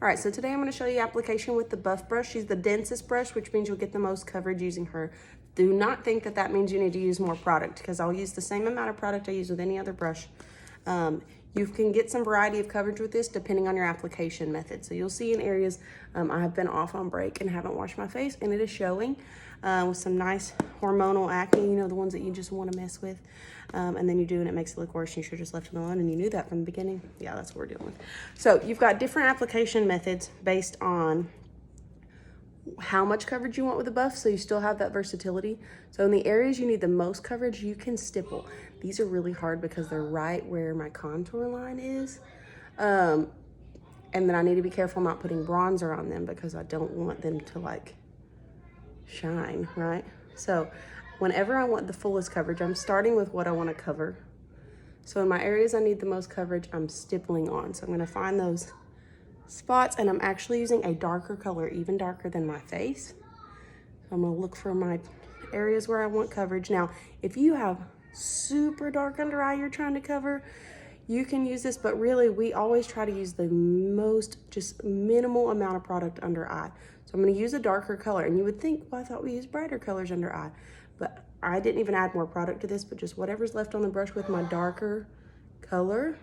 All right, so today I'm gonna show you application with the buff brush. She's the densest brush, which means you'll get the most coverage using her. Do not think that that means you need to use more product, because I'll use the same amount of product I use with any other brush. You can get some variety of coverage with this depending on your application method. So you'll see in areas I have been off on break and haven't washed my face, and it is showing with some nice hormonal acne, you know, the ones that you just want to mess with. And then you do, and it makes it look worse. You should have just left it alone, and you knew that from the beginning. Yeah, that's what we're dealing with. So you've got different application methods based on how much coverage you want with the buff, so you still have that versatility. So in the areas you need the most coverage, you can stipple. These are really hard because they're right where my contour line is. And then I need to be careful not putting bronzer on them because I don't want them to like shine, right? So whenever I want the fullest coverage, I'm starting with what I want to cover. So in my areas I need the most coverage, I'm stippling on. So I'm going to find those spots, and I'm actually using a darker color, even darker than my face. So I'm going to look for my areas where I want coverage. Now, if you have super dark under eye you're trying to cover, you can use this, but really we always try to use the most, just minimal amount of product under eye. So I'm going to use a darker color, and you would think, well, I thought we used brighter colors under eye, but I didn't even add more product to this, but just whatever's left on the brush with my darker color.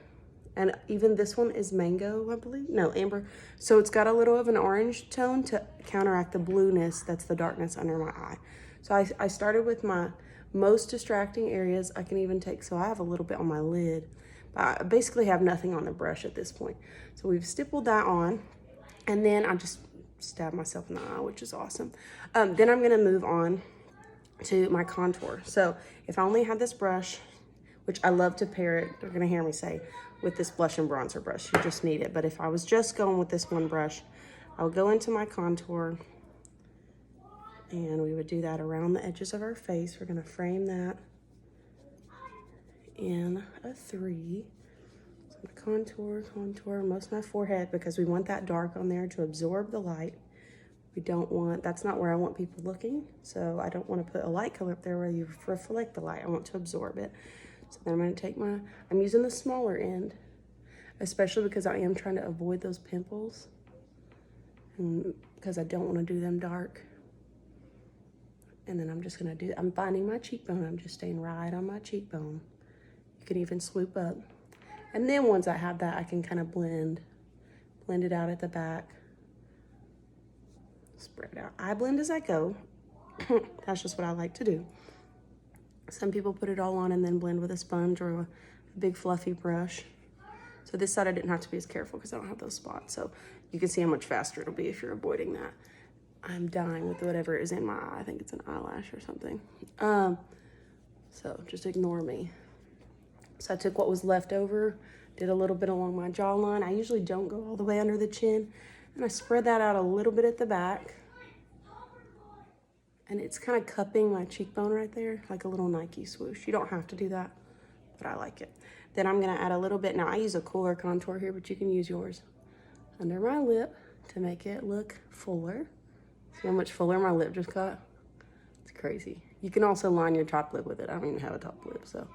And even this one is mango, I believe. No, amber. So it's got a little of an orange tone to counteract the blueness that's the darkness under my eye. So I started with my most distracting areas. I can even take, so I have a little bit on my lid, but I basically have nothing on the brush at this point. So we've stippled that on, and then I just stabbed myself in the eye, which is awesome. Then I'm gonna move on to my contour. So if I only had this brush, which I love to pair it, they're gonna hear me say, with this blush and bronzer brush, you just need it. But if I was just going with this one brush, I would go into my contour, and we would do that around the edges of our face. We're gonna frame that in a 3. So contour, most of my forehead, because we want that dark on there to absorb the light. We don't want, that's not where I want people looking. So I don't want to put a light color up there where you reflect the light. I want to absorb it. So then I'm going to take I'm using the smaller end, especially because I am trying to avoid those pimples, and because I don't want to do them dark. And then I'm just going to I'm finding my cheekbone. I'm just staying right on my cheekbone. You can even swoop up. And then once I have that, I can kind of blend it out at the back. Spread it out. I blend as I go. That's just what I like to do. Some people put it all on and then blend with a sponge or a big fluffy brush. So this side I didn't have to be as careful because I don't have those spots. So you can see how much faster it'll be if you're avoiding that. I'm dying with whatever is in my eye. I think it's an eyelash or something. So just ignore me. So I took what was left over, did a little bit along my jawline. I usually don't go all the way under the chin. And I spread that out a little bit at the back. And it's kind of cupping my cheekbone right there, like a little Nike swoosh. You don't have to do that, but I like it. Then I'm gonna add a little bit. Now I use a cooler contour here, but you can use yours under my lip to make it look fuller. See how much fuller my lip just got? It's crazy. You can also line your top lip with it. I don't even have a top lip, so.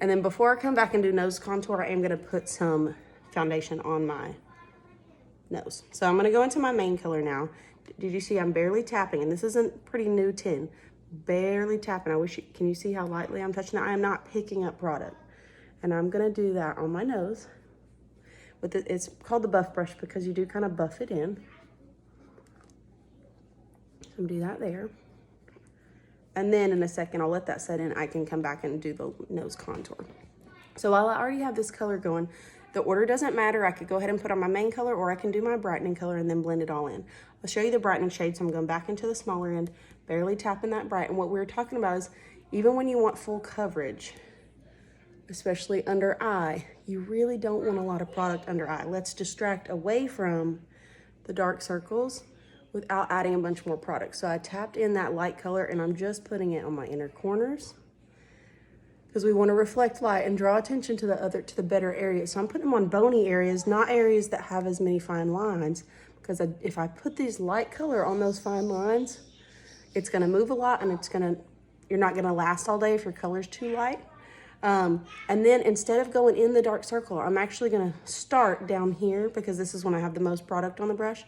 And then before I come back and do nose contour, I am gonna put some foundation on my nose. So I'm gonna go into my main color now. Did you see I'm barely tapping? And this is a pretty new tin. Barely tapping. Can you see how lightly I'm touching that? I am not picking up product. And I'm gonna do that on my nose. It's called the buff brush because you do kind of buff it in. So do that there. And then in a second, I'll let that set in. I can come back and do the nose contour. So while I already have this color going, the order doesn't matter. I could go ahead and put on my main color, or I can do my brightening color and then blend it all in. I'll show you the brightening shade. So I'm going back into the smaller end, barely tapping that bright. And what we were talking about is even when you want full coverage, especially under eye, you really don't want a lot of product under eye. Let's distract away from the dark circles without adding a bunch more product. So I tapped in that light color, and I'm just putting it on my inner corners because we want to reflect light and draw attention to the better areas. So I'm putting them on bony areas, not areas that have as many fine lines, because if I put these light color on those fine lines, it's going to move a lot, and you're not going to last all day if your color's too light. And then instead of going in the dark circle, I'm actually gonna start down here because this is when I have the most product on the brush,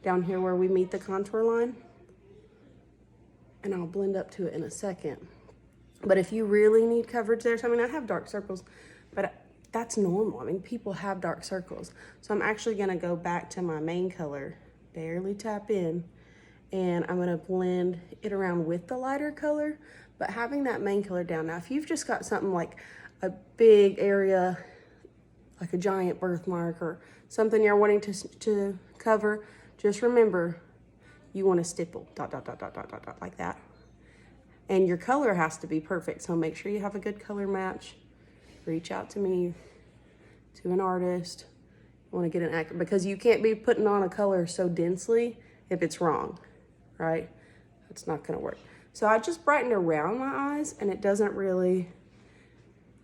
down here where we meet the contour line. And I'll blend up to it in a second. But if you really need coverage there, so I mean, I have dark circles, but that's normal. I mean, people have dark circles. So I'm actually gonna go back to my main color, barely tap in, and I'm gonna blend it around with the lighter color, but having that main color down. Now, if you've just got something like a big area, like a giant birthmark or something you're wanting to cover, just remember, you wanna stipple, dot, dot, dot, dot, dot, dot, dot, like that. And your color has to be perfect, so make sure you have a good color match. Reach out to me, to an artist. You wanna get an accurate, because you can't be putting on a color so densely if it's wrong, right? That's not gonna work. So I just brightened around my eyes, and it doesn't really,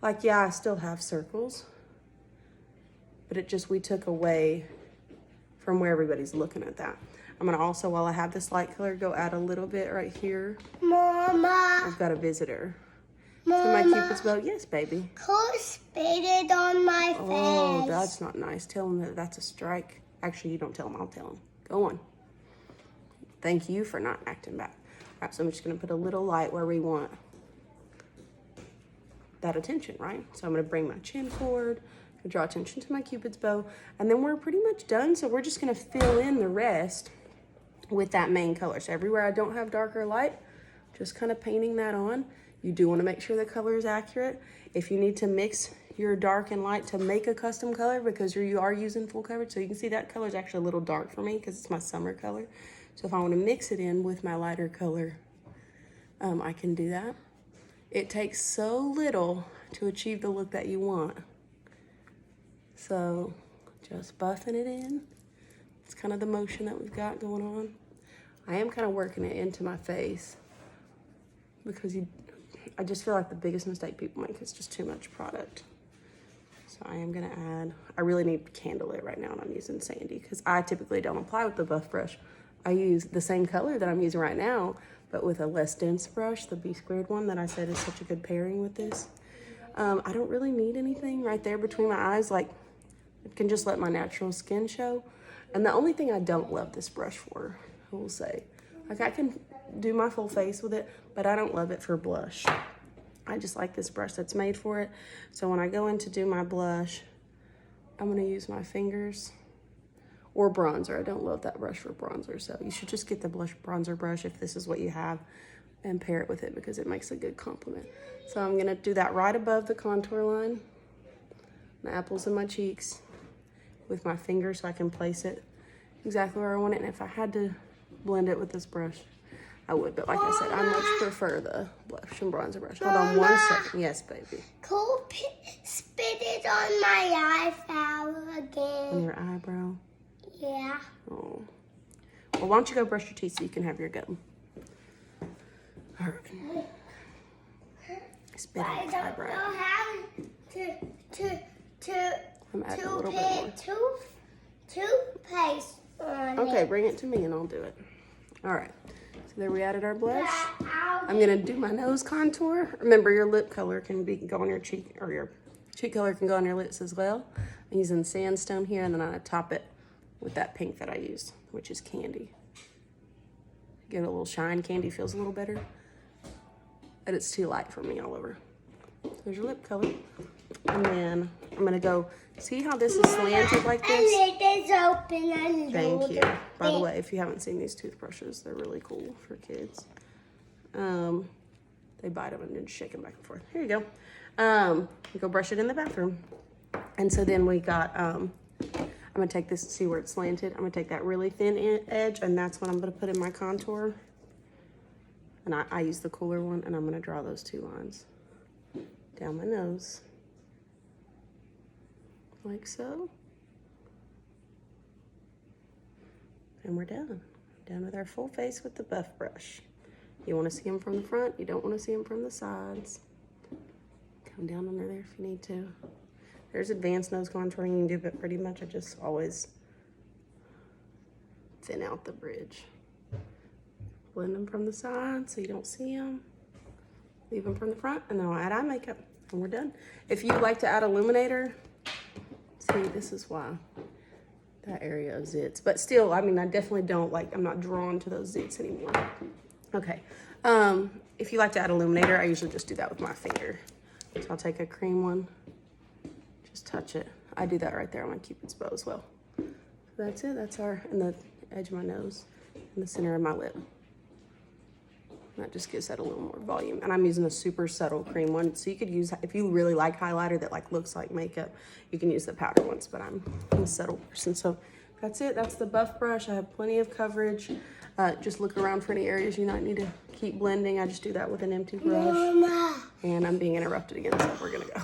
like, yeah, I still have circles, but it just, we took away from where everybody's looking at that. I'm gonna also, while I have this light color, go add a little bit right here. Mama. I've got a visitor. Mama. To my Cupid's bow. Yes, baby. Who spit it on my face? Oh, that's not nice. Tell him that that's a strike. Actually, you don't tell him. I'll tell him. Go on. Thank you for not acting back. All right, so I'm just gonna put a little light where we want that attention, right? So I'm gonna bring my chin forward, draw attention to my Cupid's bow, and then we're pretty much done. So we're just gonna fill in the rest with that main color. So everywhere I don't have dark or light, just kind of painting that on. You do want to make sure the color is accurate. If you need to mix your dark and light to make a custom color, because you are using full coverage, so you can see that color is actually a little dark for me because it's my summer color. So if I want to mix it in with my lighter color, I can do that. It takes so little to achieve the look that you want. So just buffing it in. It's kind of the motion that we've got going on. I am kind of working it into my face because I just feel like the biggest mistake people make is just too much product. So I am gonna add, I really need candlelit right now, and I'm using Sandy because I typically don't apply with the buff brush. I use the same color that I'm using right now, but with a less dense brush, the B² one that I said is such a good pairing with this. I don't really need anything right there between my eyes, like it can just let my natural skin show. And the only thing I don't love this brush for, I will say, like I can do my full face with it, but I don't love it for blush. I just like this brush that's made for it. So when I go in to do my blush, I'm gonna use my fingers or bronzer. I don't love that brush for bronzer, so you should just get the bronzer brush if this is what you have and pair it with it because it makes a good complement. So I'm gonna do that right above the contour line, my apples and my cheeks with my fingers so I can place it exactly where I want it. And if I had to blend it with this brush, I would, but like I said, I much prefer the blush and bronzer brush. Hold on 1 second. Yes, baby. Who spit it on my eyebrow again? On your eyebrow? Yeah. Oh. Well, why don't you go brush your teeth so you can have your gum? All right. Spit on his eyebrow. I don't know how I'm adding to a little bit more. toothpaste on Okay, it. bring it to me and I'll do it. All right. So there we added our blush. I'll I'm gonna do my nose contour. Remember, your lip color can go on your cheek, or your cheek color can go on your lips as well. I'm using sandstone here, and then I top it with that pink that I used, which is candy. Give it a little shine. Candy feels a little better, but it's too light for me all over. So there's your lip color. And then I'm gonna go, see how this is slanted like this? And it is open and Thank you. By the way, if you haven't seen these toothbrushes, they're really cool for kids. They bite them and then shake them back and forth. Here you go. You go brush it in the bathroom. And so then we got, I'm gonna take this, see where it's slanted. I'm gonna take that really thin edge, and that's what I'm gonna put in my contour. And I use the cooler one, and I'm gonna draw those 2 lines down my nose. Like so. And we're done. Done with our full face with the buff brush. You want to see them from the front. You don't want to see them from the sides. Come down under there if you need to. There's advanced nose contouring you can do, but pretty much I just always thin out the bridge. Blend them from the side so you don't see them. Leave them from the front, and then I'll add eye makeup. and we're done. If you like to add illuminator, see, this is why that area of zits. But still, I mean, I definitely don't like, I'm not drawn to those zits anymore. Okay, if you like to add illuminator, I usually just do that with my finger. So I'll take a cream one, just touch it. I do that right there on my Cupid's bow as well. So that's it, that's our, and the edge of my nose, and the center of my lip. That just gives that a little more volume. And I'm using a super subtle cream one. So you could use, if you really like highlighter that like looks like makeup, you can use the powder ones, but I'm a subtle person. So that's it, that's the buff brush. I have plenty of coverage. Just look around for any areas you might need to keep blending. I just do that with an empty brush. Mama. And I'm being interrupted again, so we're gonna go.